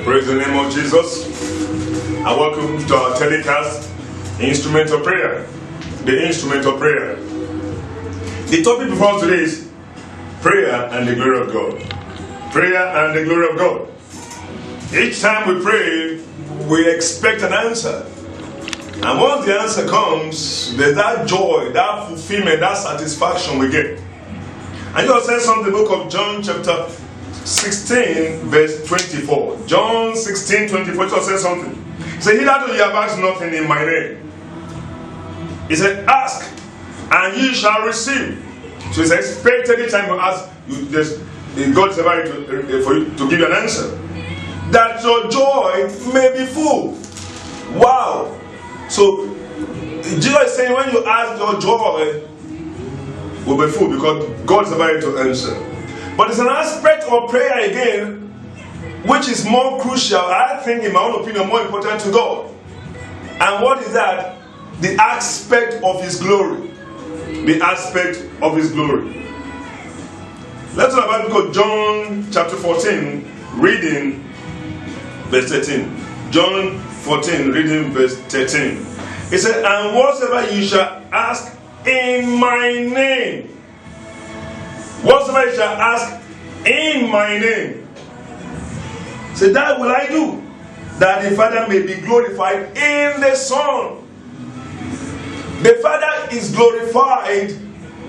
Praise the name of Jesus. I welcome to our telecast, Instrument of Prayer. The Instrument of Prayer. The topic before us today is prayer and the glory of God. Prayer and the glory of God. Each time we pray, we expect an answer. And once the answer comes, there's that joy, that fulfillment, that satisfaction we get. And you said something in the book of John chapter 16 verse 24. John 16, 24, it says something. He said, hitherto ye have asked nothing in my name. He said, ask and ye shall receive. So it's expected each time you ask, God is ready for you to give you an answer. That your joy may be full. Wow. So Jesus is saying when you ask, your joy will be full because God is ready to answer. But it's an aspect of prayer again which is more crucial, I think, in my own opinion, more important to God. And what is that? The aspect of His glory. The aspect of His glory. Let's talk about the book of John chapter 14, reading verse 13. John 14, reading verse 13. It said, and whatsoever you shall ask in my name, whatsoever you shall ask in my name, say, that will I do, that the Father may be glorified in the Son. The Father is glorified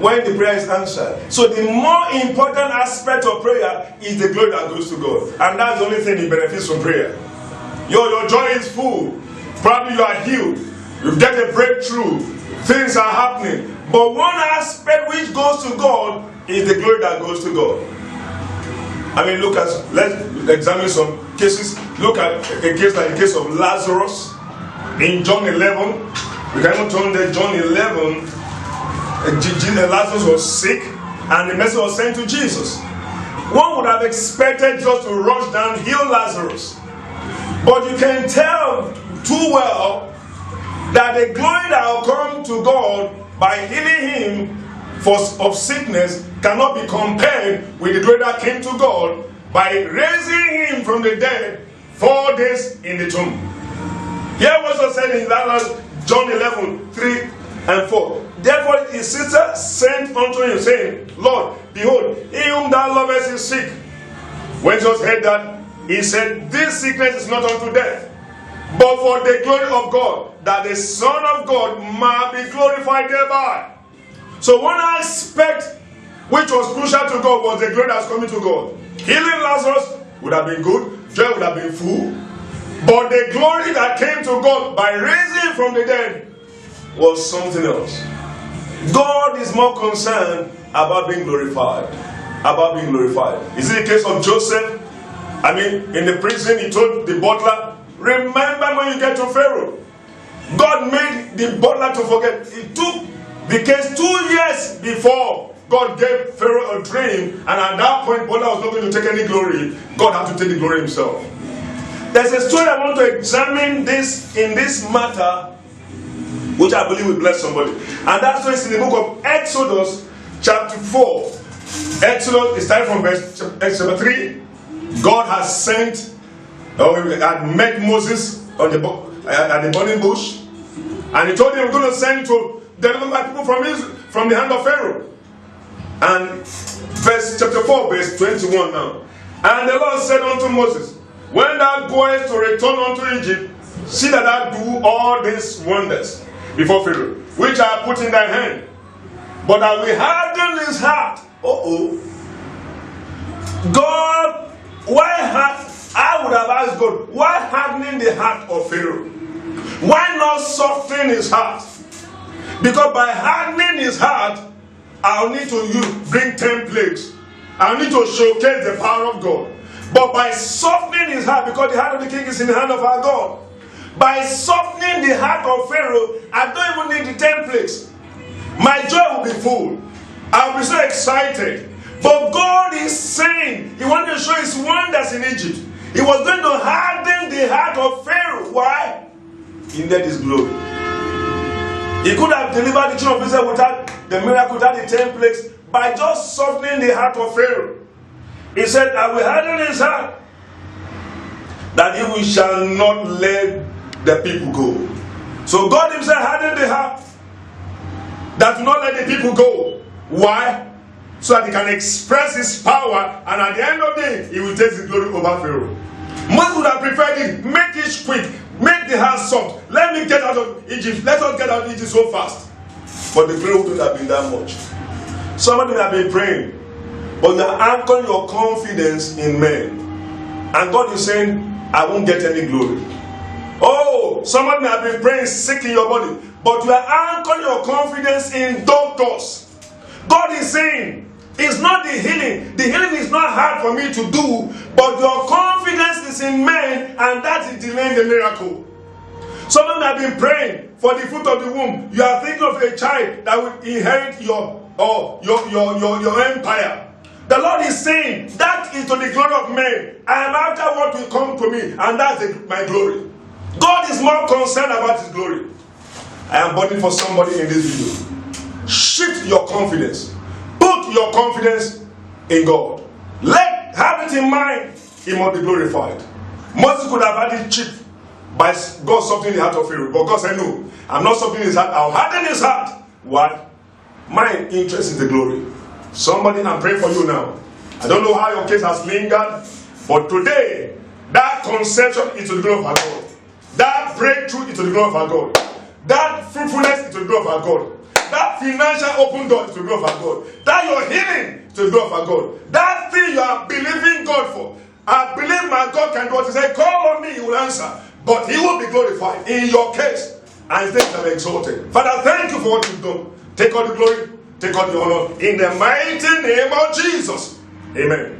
when the prayer is answered. So the more important aspect of prayer is the glory that goes to God. And that's the only thing He benefits from prayer. Your joy is full. Probably you are healed. You get a breakthrough. Things are happening. But one aspect which goes to God is the glory that goes to God. I mean, let's examine some cases. Look at a case like the case of Lazarus in John 11. We can even turn there, John 11. Lazarus was sick and the message was sent to Jesus. One would have expected just to rush down, heal Lazarus. But you can tell too well that the glory that will come to God by healing him of sickness cannot be compared with the glory that came to God by raising him from the dead 4 days in the tomb. Here was said in that John 11, 3 and 4. Therefore his sister sent unto him, saying, Lord, behold, he whom thou lovest is sick. When Jesus heard that, he said, this sickness is not unto death, but for the glory of God, that the Son of God might be glorified thereby. So one aspect which was crucial to God was the glory that was coming to God. Healing Lazarus would have been good, joy would have been full, but the glory that came to God by raising him from the dead was something else. God is more concerned about being glorified. About being glorified. Is it the case of Joseph? I mean, in the prison, he told the butler, remember when you get to Pharaoh. God made the butler to forget. It took the case 2 years before God gave Pharaoh a dream, and at that point, butler was not going to take any glory. God had to take the glory himself. There's a story I want to examine this in this matter, which I believe will bless somebody. And that story is in the book of Exodus, chapter 4. Exodus is starting from verse chapter 3. God has sent, had met Moses at the burning bush, and he told him, I'm going to send to deliver my people from the hand of Pharaoh. And chapter 4, verse 21 now. And the Lord said unto Moses, when thou goest to return unto Egypt, see that thou do all these wonders before Pharaoh, which I have put in thy hand. But I will harden his heart. God, I would have asked God, why hardening the heart of Pharaoh? Why not soften his heart? Because by hardening his heart, I'll need to bring 10 plagues. I'll need to showcase the power of God. But by softening his heart, because the heart of the king is in the hand of our God, by softening the heart of Pharaoh, I don't even need the 10 plagues. My joy will be full. I'll be so excited. But God is saying, He wanted to show His wonders in Egypt. He was going to harden the heart of Pharaoh. Why? He needed His glory. He could have delivered the children of Israel without the miracle, without the 10 plagues, by just softening the heart of Pharaoh. He said, I will harden his heart. that he shall not let the people go. So God himself hardened the heart that do not let the people go. Why? So that he can express his power, and at the end of the day, he will take his glory over Pharaoh. Moses would have preferred it, make it quick, make the heart soft. Let me get out of Egypt. Let us get out of Egypt so fast. But the glory wouldn't have been that much. Some of you have been praying, but you are anchoring your confidence in men. And God is saying, I won't get any glory. Oh, some of you have been praying, sick in your body, but you are anchoring your confidence in doctors. God is saying, it's not the healing. The healing is not hard for me to do, but your confidence is in men, and that is delaying the miracle. Some of you have been praying for the fruit of the womb. You are thinking of a child that will inherit your empire. The Lord is saying, that is to the glory of men. I am after what will come to me, and that's my glory. God is more concerned about his glory. I am burning for somebody in this video. Shift your confidence. Put your confidence in God. Have it in mind, he must be glorified. Moses could have had it cheap by God softening the heart of Pharaoh. But God said, no, I'm not softening his heart. I'll harden his heart. Why? My interest is the glory. Somebody, I'm praying for you now. I don't know how your case has lingered, but today, that conception is to the glory of our God. That breakthrough is to the glory of our God. That fruitfulness is to the glory of our God. That financial open door is to the glory of our God. That your healing is to the glory of our God. That thing you are believing God for. I believe my God can do what he said. Call on me, he will answer. But he will be glorified in your case. And his name shall be exalted. Father, thank you for what you've done. Take all the glory, take all the honor. In the mighty name of Jesus. Amen.